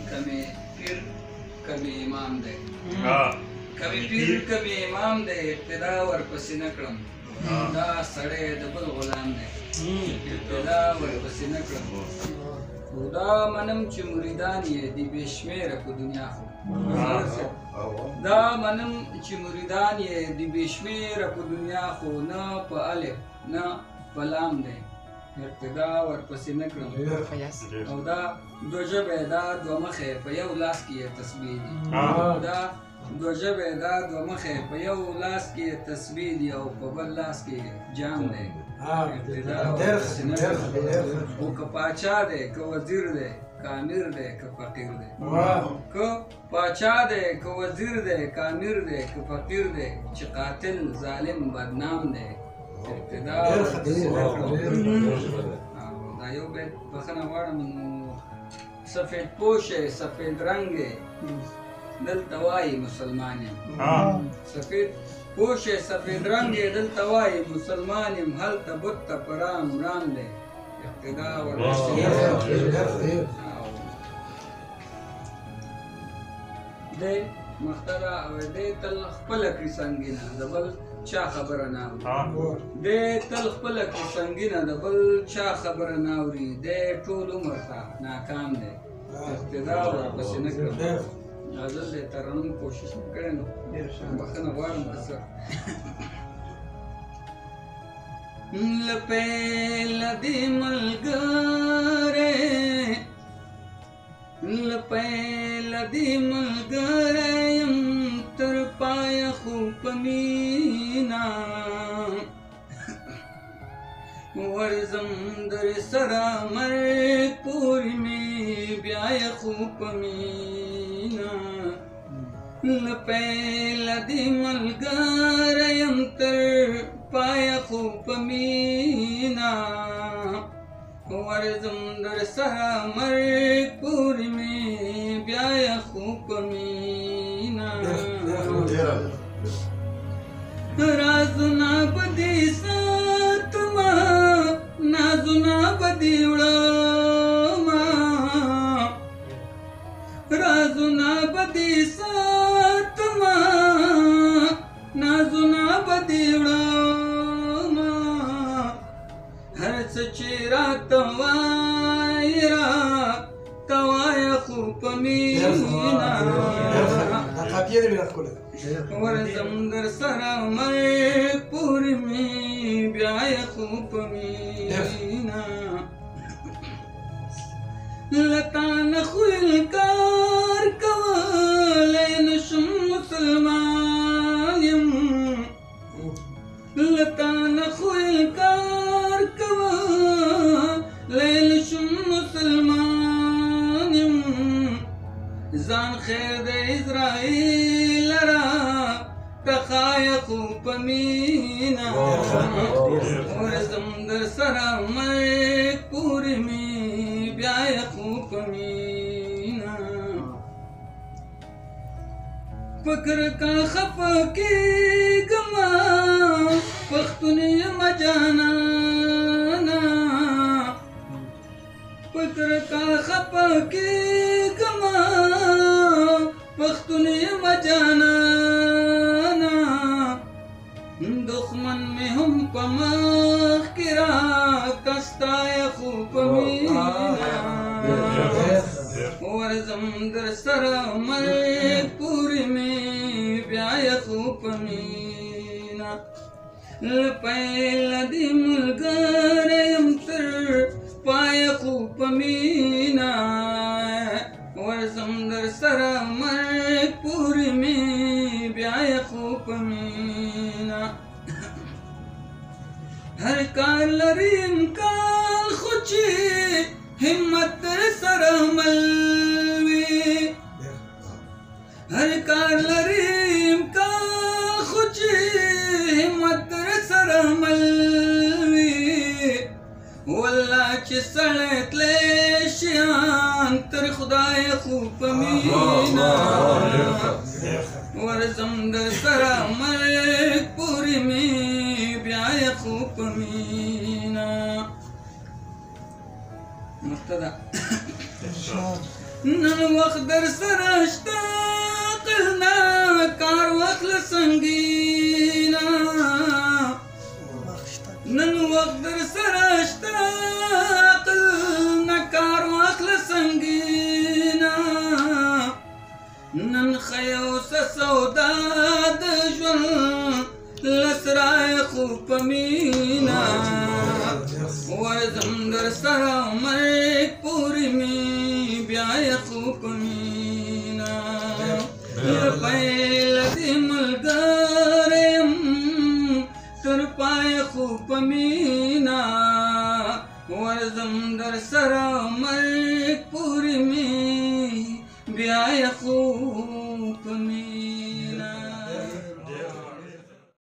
कभी पीर कभी इमाम दे कभी पीर कभी इमाम दे इब्तिदा वर पसीना कड़म दा सड़े दबल गुलाम दे इब्तिदा वर पसीना कड़म दा मनम च मुरीदान ये दी बेशमेर को दुनिया हो दा मनम च मुरीदान ये दी बेशमेर को दुनिया हो ना प अलिफ ना पलाम दे ابتدا ورپسې نه کړم او دا دوه ژبې دا دوه مخې په یو لاس کې تسبیح دي دا دوه ژبې دا دوه مخې په یو لاس کې تسبیح دي او په بل لاس کې جام دی ابتدا ورپسې نه کړم او که پاچا دی که وزیر دی که امیر دی که فقیر دی که پاچا دی که وزیر دی که امیر دی که فقیر دی چې قاتل ظالم بدنام دی ابتدا دا یو بیت بخنه غواړم نو سفید پوش سفید رنگ دلته وایي مسلمان یم سفید پوش سفید رنگ دلته وایي مسلمان یم هلته بت ته په رام رام دی ابتدا ورپسې دی مختره او دی تل خپله کړي سنګینه د بل چا خبره نه اوري دی تل خپله کړي سنګینه د بل چا خبره نه اوري دی ټول عمر ته ناکام دی ابتدا ورپسې نه کړم غزل دی ترنم کوشش مې کړی نو بخښنه غواړم سر لپیله دې ملګری لپیله دې ملګری یم تر پایه خو په مینا ورځم در سره مرګ پورې مې بیایه خو په مینا لپیله دې ملګری یم تر پایه خو په مینا ورځم در سره مرګ پورې مې بیایه خو په مینا رازونه به دې ساتمه نازونه به دې وړمه رازونه به دې ساتمه نازونه به دې وړمه هر څه چې راته وایې راته وایه خو په مینه ورځم در سره مرګ پورې مې بیایه خو په مینه له تا نه خو انکار کولی نشم مسلمان یم له تا نه خو انکار کولی نشم مسلمان یم ځان خیر د اسرائیل را تخایه خو په مینه ورځم در سره مرګ پورې مې بیایه خو په مینه فکر کا خفه کېږمه پښتون یم جانانه فکر کا خفه کېږمه پښتون یم جانانه دښمن مې هم په مخ کې راته ستایه خو په مینه ورځم در سره مرګ پورې مې بیایه خو په مینه لپیله دې ملګری یم تر پایه خو په مینه ورځم در سره مرګ پورې مې بیایه خو په مینه هر کار لري امکان خو چې همت در سره مل وي هر کار لري امکان خو چې همت در سره مل وي والله چې سړی تلی شیان تر خدای خو په مینه ورځم در سره مرګ پورې مې بیایه خو په مینه مستدا نن وخت در سره شته قلنا کار واخله سنګینا نن وخت در سره شته قلنا کار واخله سنګینا نن خیوس سودا د ژوند لسرای خو پمینا ورزم در سره مرګ پورې مې بیا یې خو پمینا پیل دې ملګری یم تر پای خو پمینا ورزم در سره مرګ پورې مې بیا یې خو